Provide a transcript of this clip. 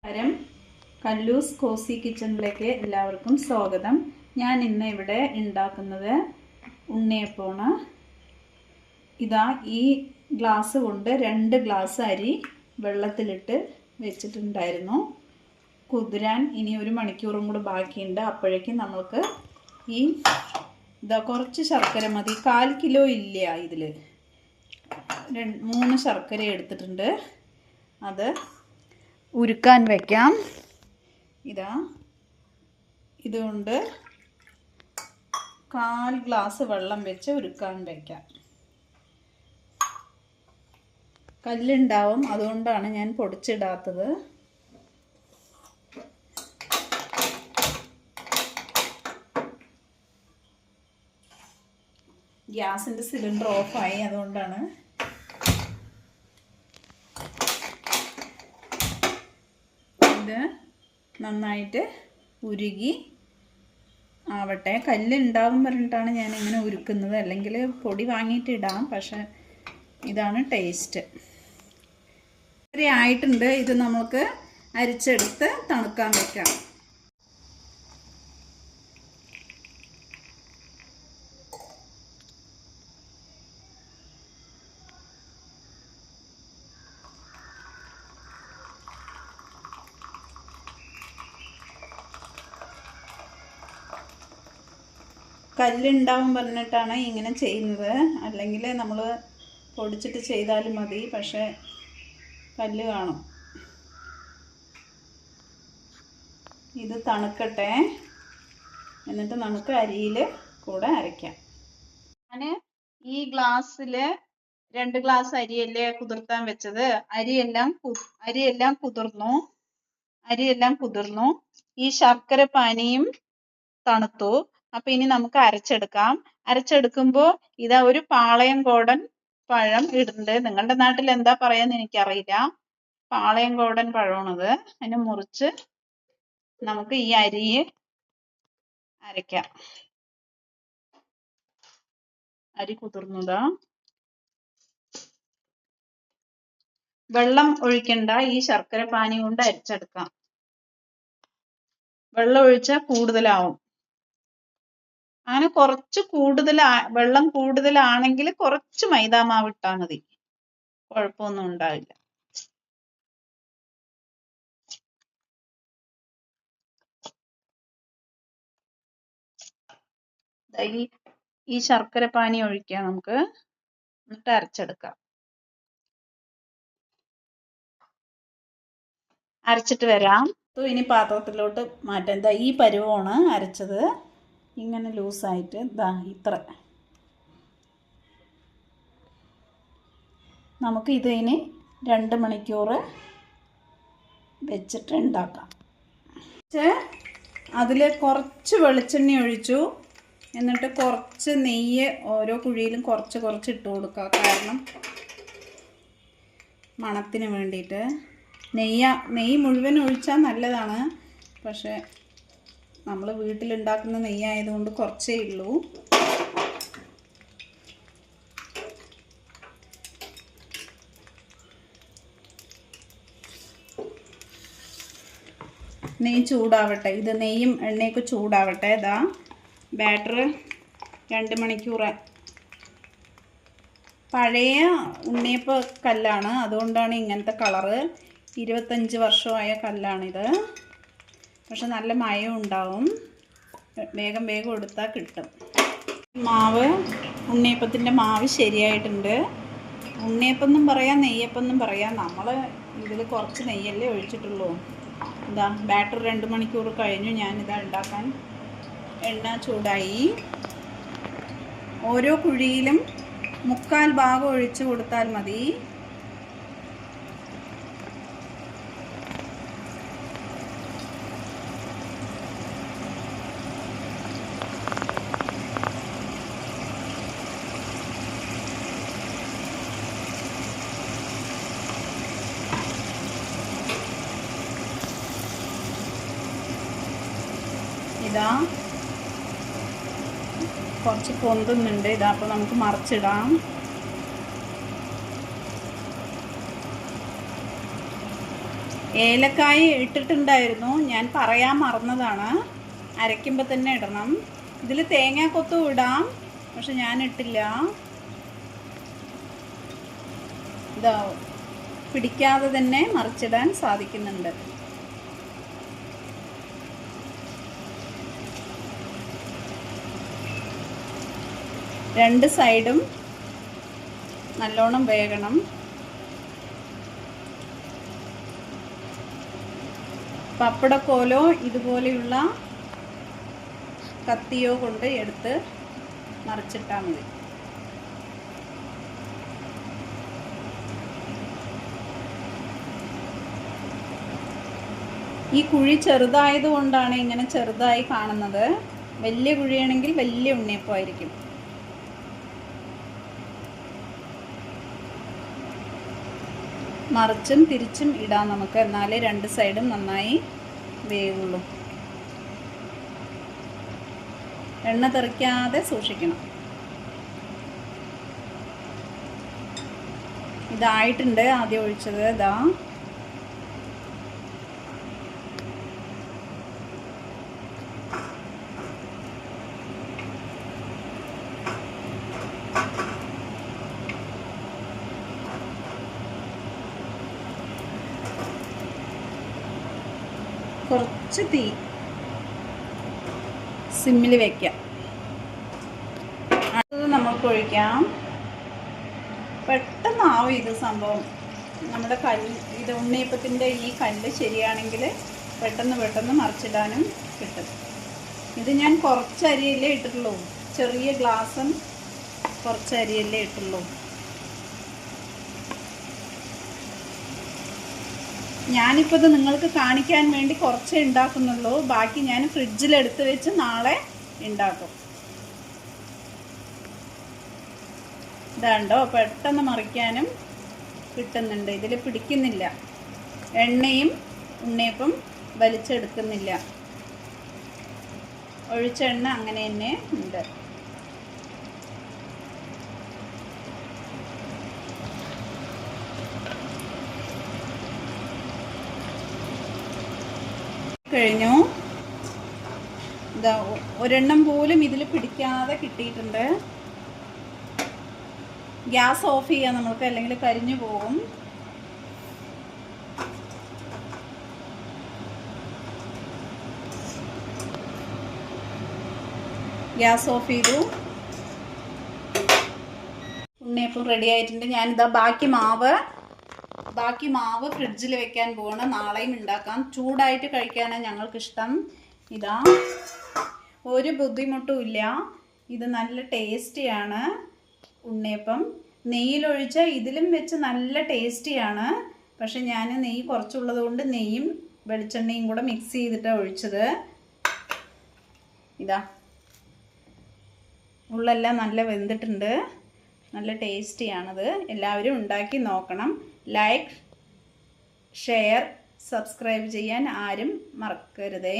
നമസ്കാരം. കല്ലൂസ് കോസി കിച്ചണിലേക്ക് എല്ലാവർക്കും സ്വാഗതം. ഞാൻ ഇന്ന് ഇവിടെ ഉണ്ടാക്കുന്നത് ഉണ്ണിയപ്പമാണ്. ഇതാ ഈ ഗ്ലാസ് കൊണ്ട് 2 ഗ്ലാസ് അരി വെള്ളത്തിലിട്ട് വെച്ചിട്ടുണ്ടായിരുന്നു. കുതിരാൻ ഇനി 1 മണിക്കൂറും കൂടെ ബാക്കിയുണ്ട്. അപ്പോഴേക്കും നമുക്ക് കുറച്ച് ശർക്കര മതി. 1/4 കിലോ ഇല്ല, ഇതിൽ 3 ശർക്കര എടുത്തിട്ടുണ്ട്. അത് ഉരുക്കാൻ വയ്ക്കാം. ഇതുകൊണ്ട് 1/4 ഗ്ലാസ് വെള്ളം വെച്ച് ഉരുക്കാൻ വയ്ക്കാം. കല്ലുണ്ടാവും, അതുകൊണ്ടാണ് ഞാൻ പൊടിച്ചിടാത്തത്. ഗ്യാസിൻ്റെ സിലിണ്ടർ ഓഫായി, അതുകൊണ്ടാണ്. ഇത് നന്നായിട്ട് ഉരുകി ആവട്ടെ. കല്ലുണ്ടാവും പറഞ്ഞിട്ടാണ് ഞാൻ ഇങ്ങനെ ഉരുക്കുന്നത്, അല്ലെങ്കിൽ പൊടി വാങ്ങിയിട്ട് ഇടാം. പക്ഷെ ഇതാണ് ടേസ്റ്റ്. ഇത്ര ആയിട്ടുണ്ട്. ഇത് നമുക്ക് അരിച്ചെടുത്ത് തണുക്കാൻ വെക്കാം. കല്ലുണ്ടാവും പറഞ്ഞിട്ടാണ് ഇങ്ങനെ ചെയ്യുന്നത്, അല്ലെങ്കിൽ നമ്മൾ പൊടിച്ചിട്ട് ചെയ്താലും മതി. പക്ഷേ കല്ല് കാണും. ഇത് തണുക്കട്ടെ, എന്നിട്ട് നമുക്ക് അരിയിൽ കൂടെ അരയ്ക്കാം. ഞാൻ ഈ ഗ്ലാസ്സിൽ 2 ഗ്ലാസ് അരിയല്ലേ കുതിർത്താൻ വെച്ചത്. അരിയെല്ലാം കുതിർന്നു. ഈ ശർക്കര പാനിയും തണുത്തു. അപ്പം ഇനി നമുക്ക് അരച്ചെടുക്കുമ്പോൾ ഇതാ ഒരു പാളയംകോടൻ പഴം ഇടുന്നുണ്ട്. നിങ്ങളുടെ നാട്ടിൽ എന്താ പറയാന്ന് എനിക്കറിയില്ല. പാളയംകോടൻ പഴമാണത്. അതിനെ മുറിച്ച് നമുക്ക് ഈ അരിയെ അരയ്ക്കാം. അരി കുതിർന്നതാ. വെള്ളം ഒഴിക്കണ്ട, ഈ ശർക്കര പാനി കൊണ്ട് അരച്ചെടുക്കാം. വെള്ളം ഒഴിച്ചാൽ കൂടുതലാവും. അങ്ങനെ കുറച്ച് വെള്ളം കൂടുതലാണെങ്കിൽ കുറച്ച് മൈദാമാവ് ഇട്ടാൽ മതി, കുഴപ്പമൊന്നും ഉണ്ടാവില്ല. ഈ ശർക്കര പാനി ഒഴിക്കാം നമുക്ക്, എന്നിട്ട് അരച്ചെടുക്കാം. അരച്ചിട്ട് വരാം. ഇനി പാത്രത്തിലോട്ട് മാറ്റാം. ഈ പരുവമാണ് അരച്ചത്. ഇങ്ങനെ ലൂസായിട്ട് ഇത്ര. നമുക്ക് ഇതിനി 2 മണിക്കൂർ വെച്ചിട്ട് ഉണ്ടാക്കാം. അതിൽ കുറച്ച് വെളിച്ചെണ്ണ ഒഴിച്ചു, എന്നിട്ട് കുറച്ച് നെയ്യ് ഓരോ കുഴിയിലും കുറച്ച് ഇട്ട് കൊടുക്കുക. കാരണം മണത്തിന് വേണ്ടിയിട്ട്. നെയ്യ് മുഴുവൻ ഒഴിച്ചാൽ നല്ലതാണ്. പക്ഷേ നമ്മൾ വീട്ടിലുണ്ടാക്കുന്ന നെയ്യായതുകൊണ്ട് കുറച്ചേ ഉള്ളൂ. നെയ്യ് ചൂടാവട്ടെ. നെയ്യും എണ്ണയൊക്കെ ചൂടാവട്ടെ. ബാറ്റർ 2 മണിക്കൂർ. പഴയ ഉണ്ണിയപ്പ കല്ലാണ്, അതുകൊണ്ടാണ് ഇങ്ങനത്തെ കളറ്. 25 വർഷമായ കല്ലാണിത്. പക്ഷെ നല്ല മയം ഉണ്ടാവും. വേഗം എടുത്താൽ കിട്ടും. ഉണ്ണിയപ്പത്തിൻ്റെ മാവ് ശരിയായിട്ടുണ്ട്. ഉണ്ണിയപ്പെന്നും പറയാം, നെയ്യപ്പെന്നും പറയാം. നമ്മൾ ഇതിൽ കുറച്ച് നെയ്യല്ലേ ഒഴിച്ചിട്ടുള്ളൂ. ബാറ്റർ 2 മണിക്കൂർ കഴിഞ്ഞു. ഞാനിതാ ഉണ്ടാക്കാൻ എണ്ണ ചൂടായി. ഓരോ കുഴിയിലും 1/4 ഭാഗം ഒഴിച്ച് കൊടുത്താൽ മതി. കുറച്ച് പൊന്തുന്നുണ്ട്. അപ്പോൾ നമുക്ക് മറിച്ചിടാം. ഏലക്കായ ഇട്ടിട്ടുണ്ടായിരുന്നു, ഞാൻ പറയാൻ മറന്നതാണ്. അരയ്ക്കുമ്പോൾ തന്നെ ഇടണം. ഇതിൽ തേങ്ങാക്കൊത്തും ഇടാം, പക്ഷെ ഞാൻ ഇട്ടില്ല. ഇതാ പിടിക്കാതെ തന്നെ മറിച്ചിടാൻ സാധിക്കുന്നുണ്ട്. രണ്ട് സൈഡും നല്ലോണം വേകണം. പപ്പടക്കോലോ ഇതുപോലെയുള്ള കത്തിയോ കൊണ്ട് എടുത്ത് മറിച്ചിട്ടാൽ മതി. ഈ കുഴി ചെറുതായതുകൊണ്ടാണ് ഇങ്ങനെ ചെറുതായി കാണുന്നത്. വലിയ കുഴിയാണെങ്കിൽ വലിയ ഉണ്ണിയപ്പമായിരിക്കും. മറിച്ചും തിരിച്ചും ഇടാം നമുക്ക്, എന്നാലേ രണ്ട് സൈഡും നന്നായി വേവുള്ളൂ. എണ്ണ തെറിക്കാതെ സൂക്ഷിക്കണം. ഇതായിട്ടുണ്ട് ആദ്യം ഒഴിച്ചത്. ഇതാ കുറച്ച് തീ സിമ്മിൽ വയ്ക്കാം. അടുത്തത് നമുക്ക് ഒഴിക്കാം. പെട്ടെന്നാവും ഇത് സംഭവം. നമ്മുടെ ഇത് ഉണ്ണിയപ്പത്തിൻ്റെ ഈ കല്ല് ശരിയാണെങ്കിൽ പെട്ടെന്ന് മറിച്ചിടാനും കിട്ടും. ഇത് ഞാൻ കുറച്ച് അരിയല്ലേ ഇട്ടിട്ടുള്ളൂ, ചെറിയ ഗ്ലാസും കുറച്ച് അരിയല്ലേ ഇട്ടുള്ളൂ. ഞാനിപ്പോൾ ഇത് നിങ്ങൾക്ക് കാണിക്കാൻ വേണ്ടി കുറച്ചേ ഉണ്ടാക്കുന്നുള്ളൂ, ബാക്കി ഞാൻ ഫ്രിഡ്ജിലെടുത്ത് വെച്ച് നാളെ ഉണ്ടാക്കും. ഇതാണ്ടോ പെട്ടെന്ന് മറിക്കാനും കിട്ടുന്നുണ്ട്. ഇതിൽ പിടിക്കുന്നില്ല, എണ്ണയും ഉണ്ണിയപ്പം വലിച്ചെടുക്കുന്നില്ല. ഒഴിച്ച എണ്ണ അങ്ങനെ തന്നെ ഉണ്ട്. കഴിഞ്ഞു. ഇതാ ഒരെണ്ണം പോലും ഇതിൽ പിടിക്കാതെ കിട്ടിയിട്ടുണ്ട്. ഗ്യാസ് ഓഫ് ചെയ്യാം നമുക്ക്, അല്ലെങ്കിൽ കരിഞ്ഞു പോകും. ഗ്യാസ് ഓഫ് ചെയ്തു. ഉണ്ണിയപ്പം റെഡി ആയിട്ടുണ്ട്. ഞാനിതാ ബാക്കി മാവ് ഫ്രിഡ്ജിൽ വെക്കാൻ പോവാണ്. നാളെയും ഉണ്ടാക്കാം. ചൂടായിട്ട് കഴിക്കാനാണ് ഞങ്ങൾക്കിഷ്ടം. ഇതാ ഒരു ബുദ്ധിമുട്ടും ഇല്ല. ഇത് നല്ല ടേസ്റ്റിയാണ് ഉണ്ണിയപ്പം. നെയ്യിലൊഴിച്ചാൽ ഇതിലും വെച്ച് നല്ല ടേസ്റ്റിയാണ്. പക്ഷെ ഞാൻ നെയ്യ് കുറച്ചുള്ളത് കൊണ്ട് നെയ്യും വെളിച്ചെണ്ണയും കൂടെ മിക്സ് ചെയ്തിട്ടാണ് ഒഴിച്ചത്. ഇതാ ഉള്ളെല്ലാം നല്ല വെന്തിട്ടുണ്ട്. നല്ല ടേസ്റ്റിയാണത്. എല്ലാവരും ഉണ്ടാക്കി നോക്കണം. ലൈക്ക്, ഷെയർ, സബ്സ്ക്രൈബ് ചെയ്യാൻ ആരും മറക്കരുതേ.